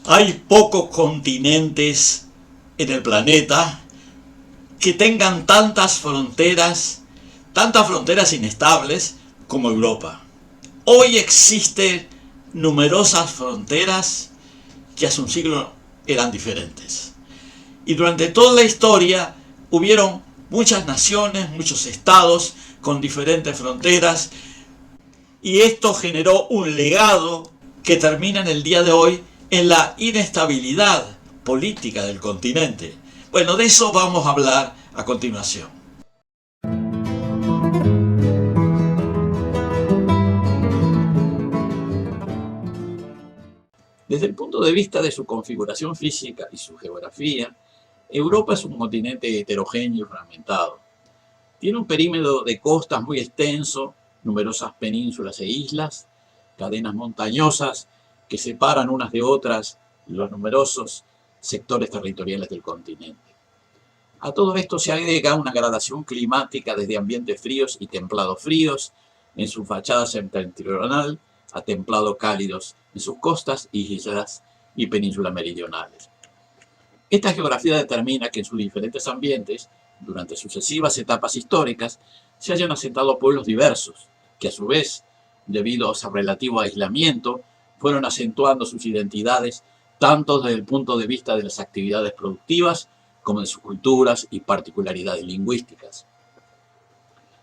Hay pocos continentes en el planeta que tengan tantas fronteras inestables como Europa. Hoy existen numerosas fronteras que hace un siglo eran diferentes. Y durante toda la historia hubieron muchas naciones, muchos estados con diferentes fronteras, y esto generó un legado que termina en el día de hoy en la inestabilidad política del continente. Bueno, de eso vamos a hablar a continuación. Desde el punto de vista de su configuración física y su geografía, Europa es un continente heterogéneo y fragmentado. Tiene un perímetro de costas muy extenso, numerosas penínsulas e islas, cadenas montañosas que separan unas de otras los numerosos sectores territoriales del continente. A todo esto se agrega una gradación climática desde ambientes fríos y templados fríos en su fachada septentrional a templado cálidos en sus costas, islas y penínsulas meridionales. Esta geografía determina que en sus diferentes ambientes, durante sucesivas etapas históricas, se hayan asentado pueblos diversos, que a su vez, debido a su relativo aislamiento, fueron acentuando sus identidades tanto desde el punto de vista de las actividades productivas como de sus culturas y particularidades lingüísticas.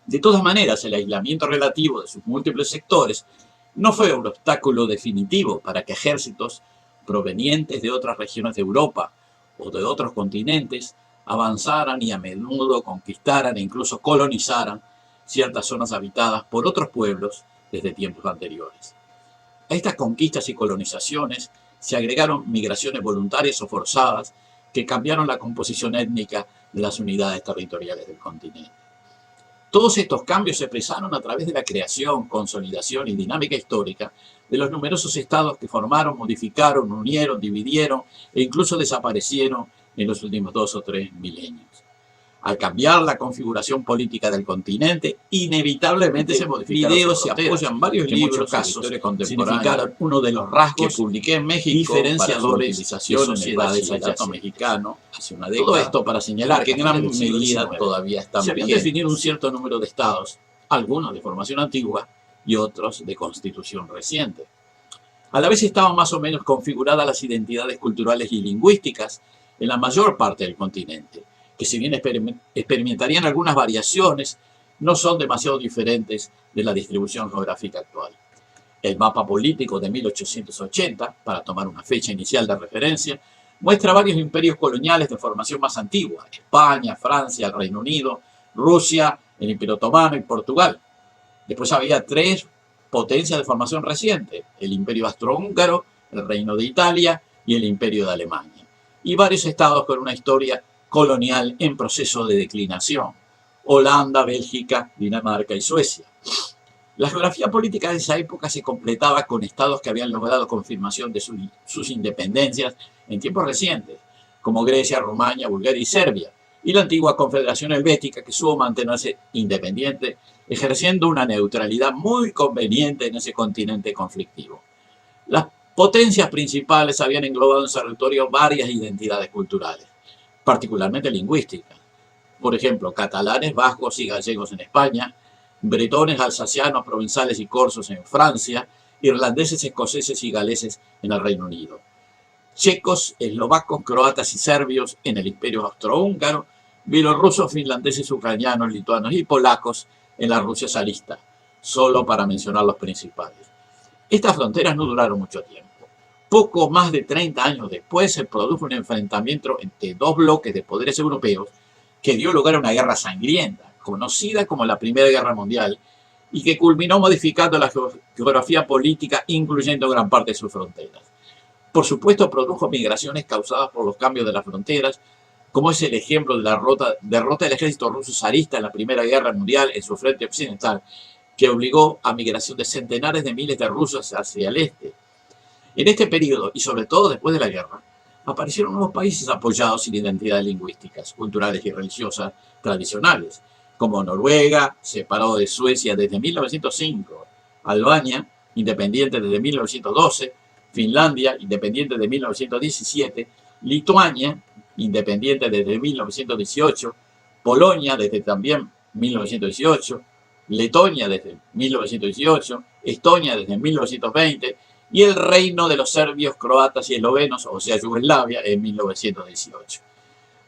De todas maneras, el aislamiento relativo de sus múltiples sectores no fue un obstáculo definitivo para que ejércitos provenientes de otras regiones de Europa o de otros continentes avanzaran y a menudo conquistaran e incluso colonizaran ciertas zonas habitadas por otros pueblos desde tiempos anteriores. A estas conquistas y colonizaciones se agregaron migraciones voluntarias o forzadas que cambiaron la composición étnica de las unidades territoriales del continente. Todos estos cambios se expresaron a través de la creación, consolidación y dinámica histórica de los numerosos estados que formaron, modificaron, unieron, dividieron e incluso desaparecieron en los últimos 2 o 3 milenios. Al cambiar la configuración política del continente, inevitablemente se modificaron. Videos se apoyan varios libros, en muchos casos significaron uno de los rasgos que publiqué en México diferenciadores de sociedades bachillerato mexicano hace una década. Todo esto para señalar que en gran medida todavía están bien definir un cierto número de estados, algunos de formación antigua y otros de constitución reciente. A la vez estaban más o menos configuradas las identidades culturales y lingüísticas en la mayor parte del continente, que si bien experimentarían algunas variaciones, no son demasiado diferentes de la distribución geográfica actual. El mapa político de 1880, para tomar una fecha inicial de referencia, muestra varios imperios coloniales de formación más antigua: España, Francia, el Reino Unido, Rusia, el Imperio Otomano y Portugal. Después había 3 potencias de formación reciente: el Imperio Austrohúngaro, el Reino de Italia y el Imperio de Alemania. Y varios estados con una historia colonial en proceso de declinación: Holanda, Bélgica, Dinamarca y Suecia. La geografía política de esa época se completaba con estados que habían logrado confirmación de sus independencias en tiempos recientes, como Grecia, Rumania, Bulgaria y Serbia, y la antigua Confederación Helvética, que supo mantenerse independiente, ejerciendo una neutralidad muy conveniente en ese continente conflictivo. Las potencias principales habían englobado en su territorio varias identidades culturales, particularmente lingüísticas. Por ejemplo, catalanes, vascos y gallegos en España, bretones, alsacianos, provenzales y corsos en Francia, irlandeses, escoceses y galeses en el Reino Unido, checos, eslovacos, croatas y serbios en el Imperio Austrohúngaro, bielorrusos, finlandeses, ucranianos, lituanos y polacos en la Rusia zarista, solo para mencionar los principales. Estas fronteras no duraron mucho tiempo. Poco más de 30 años después se produjo un enfrentamiento entre 2 bloques de poderes europeos que dio lugar a una guerra sangrienta, conocida como la Primera Guerra Mundial, y que culminó modificando la geografía política, incluyendo gran parte de sus fronteras. Por supuesto, produjo migraciones causadas por los cambios de las fronteras, como es el ejemplo de la derrota del ejército ruso zarista en la Primera Guerra Mundial en su frente occidental, que obligó a migración de centenares de miles de rusos hacia el este. En este periodo, y sobre todo después de la guerra, aparecieron nuevos países apoyados sin identidades lingüísticas, culturales y religiosas tradicionales, como Noruega, separado de Suecia desde 1905, Albania, independiente desde 1912, Finlandia, independiente desde 1917, Lituania, independiente desde 1918, Polonia desde también 1918, Letonia desde 1918, Estonia desde 1920 y el reino de los serbios, croatas y eslovenos, o sea, Yugoslavia, en 1918.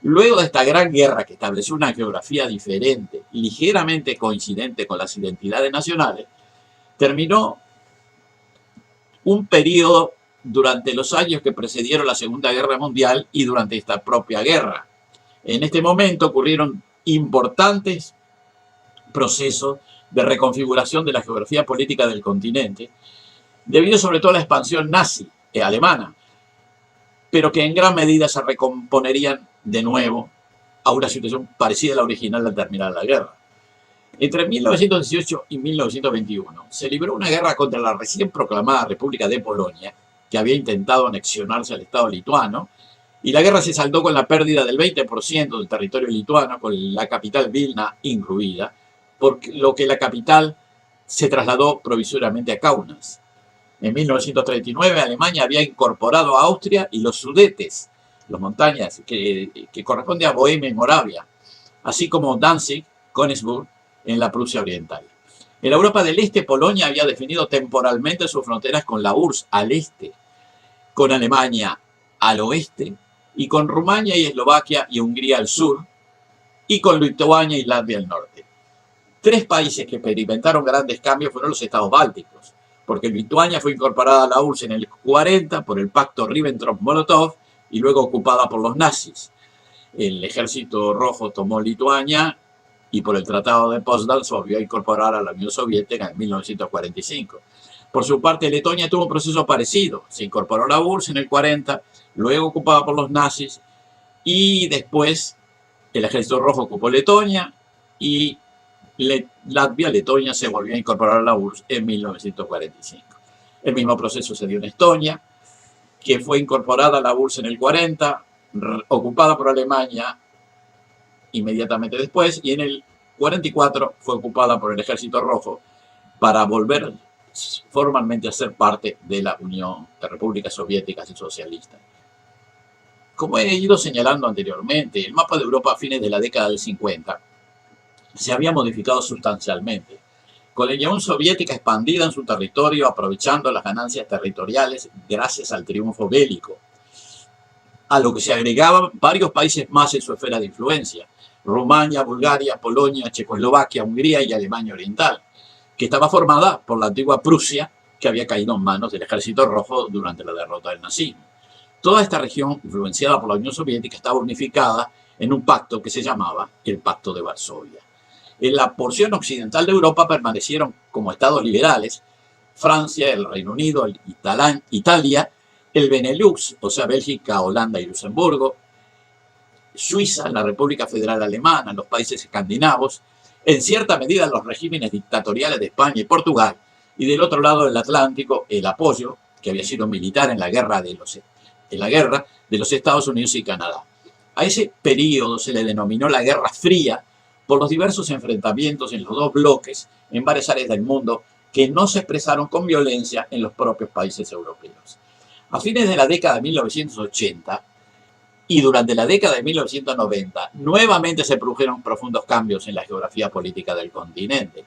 Luego de esta gran guerra que estableció una geografía diferente, ligeramente coincidente con las identidades nacionales, terminó un periodo durante los años que precedieron la Segunda Guerra Mundial y durante esta propia guerra. En este momento ocurrieron importantes procesos de reconfiguración de la geografía política del continente, debido sobre todo a la expansión nazi alemana, pero que en gran medida se recomponerían de nuevo a una situación parecida a la original al terminar la guerra. Entre 1918 y 1921 se libró una guerra contra la recién proclamada República de Polonia, que había intentado anexionarse al Estado lituano, y la guerra se saldó con la pérdida del 20% del territorio lituano, con la capital Vilna incluida, por lo que la capital se trasladó provisoriamente a Kaunas. En 1939 Alemania había incorporado a Austria y los Sudetes, las montañas que corresponden a Bohemia y Moravia, así como Danzig, Königsberg, en la Prusia Oriental. En la Europa del Este, Polonia había definido temporalmente sus fronteras con la URSS al este, con Alemania al oeste, y con Rumania y Eslovaquia y Hungría al sur, y con Lituania y Latvia al norte. Tres países que experimentaron grandes cambios fueron los estados bálticos, porque Lituania fue incorporada a la URSS en el 40 por el pacto Ribbentrop-Molotov y luego ocupada por los nazis. El Ejército Rojo tomó Lituania y por el Tratado de Potsdam se volvió a incorporar a la Unión Soviética en 1945. Por su parte, Letonia tuvo un proceso parecido. Se incorporó a la URSS en el 40, luego ocupada por los nazis, y después el Ejército Rojo ocupó Letonia y Letonia se volvió a incorporar a la URSS en 1945. El mismo proceso se dio en Estonia, que fue incorporada a la URSS en el 40, ocupada por Alemania inmediatamente después, y en el 44 fue ocupada por el Ejército Rojo para volver formalmente a ser parte de la Unión de Repúblicas Soviéticas y Socialistas. Como he ido señalando anteriormente, el mapa de Europa a fines de la década del 50 se había modificado sustancialmente, con la Unión Soviética expandida en su territorio, aprovechando las ganancias territoriales gracias al triunfo bélico, a lo que se agregaban varios países más en su esfera de influencia: Rumania, Bulgaria, Polonia, Checoslovaquia, Hungría y Alemania Oriental, que estaba formada por la antigua Prusia, que había caído en manos del Ejército Rojo durante la derrota del nazismo. Toda esta región, influenciada por la Unión Soviética, estaba unificada en un pacto que se llamaba el Pacto de Varsovia. En la porción occidental de Europa permanecieron como estados liberales Francia, el Reino Unido, Italia, el Benelux, o sea, Bélgica, Holanda y Luxemburgo, Suiza, la República Federal Alemana, los países escandinavos, en cierta medida los regímenes dictatoriales de España y Portugal, y del otro lado del Atlántico el apoyo, que había sido militar en la guerra de los Estados Unidos y Canadá. A ese periodo se le denominó la Guerra Fría por los diversos enfrentamientos en los dos bloques en varias áreas del mundo que no se expresaron con violencia en los propios países europeos. A fines de la década de 1980 y durante la década de 1990, nuevamente se produjeron profundos cambios en la geografía política del continente.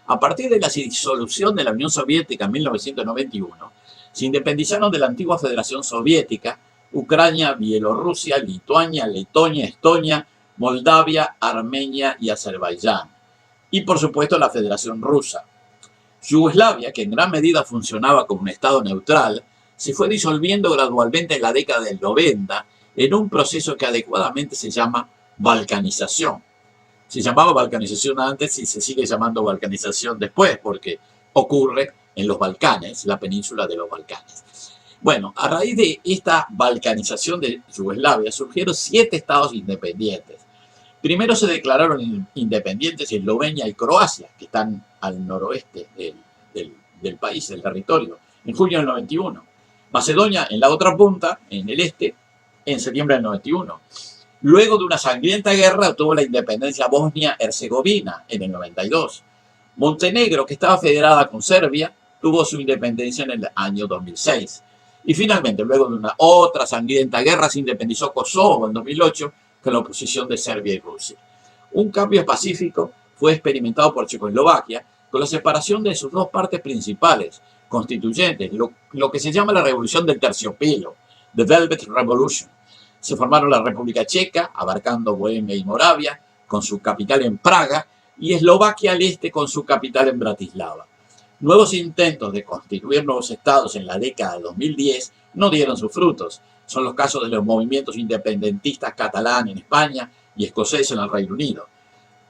A partir de la disolución de la Unión Soviética en 1991, se independizaron de la antigua Federación Soviética Ucrania, Bielorrusia, Lituania, Letonia, Estonia, Moldavia, Armenia y Azerbaiyán. Y por supuesto la Federación Rusa. Yugoslavia, que en gran medida funcionaba como un estado neutral, se fue disolviendo gradualmente en la década del 90 en un proceso que adecuadamente se llama balcanización. Se llamaba balcanización antes y se sigue llamando balcanización después, porque ocurre en los Balcanes, la península de los Balcanes. Bueno, a raíz de esta balcanización de Yugoslavia surgieron 7 estados independientes. Primero se declararon independientes Eslovenia y Croacia, que están al noroeste del país, del territorio, en junio del 91. Macedonia en la otra punta, en el este, en septiembre del 91. Luego de una sangrienta guerra obtuvo la independencia Bosnia-Herzegovina en el 92. Montenegro, que estaba federada con Serbia, tuvo su independencia en el año 2006. Y finalmente, luego de una otra sangrienta guerra, se independizó Kosovo en 2008 con la oposición de Serbia y Rusia. Un cambio pacífico fue experimentado por Checoslovaquia con la separación de sus dos partes principales, constituyentes, lo que se llama la Revolución del Terciopelo, The Velvet Revolution. Se formaron la República Checa, abarcando Bohemia y Moravia, con su capital en Praga, y Eslovaquia al este con su capital en Bratislava. Nuevos intentos de constituir nuevos estados en la década de 2010 no dieron sus frutos. Son los casos de los movimientos independentistas catalán en España y escocés en el Reino Unido.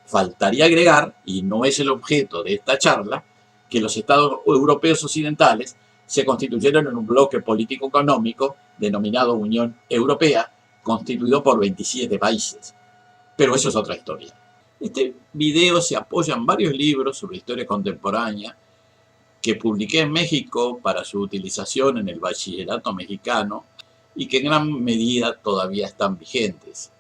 Faltaría agregar, y no es el objeto de esta charla, que los estados europeos occidentales se constituyeron en un bloque político-económico denominado Unión Europea, constituido por 27 países. Pero eso es otra historia. Este video se apoya en varios libros sobre historia contemporánea que publiqué en México para su utilización en el bachillerato mexicano y que en gran medida todavía están vigentes.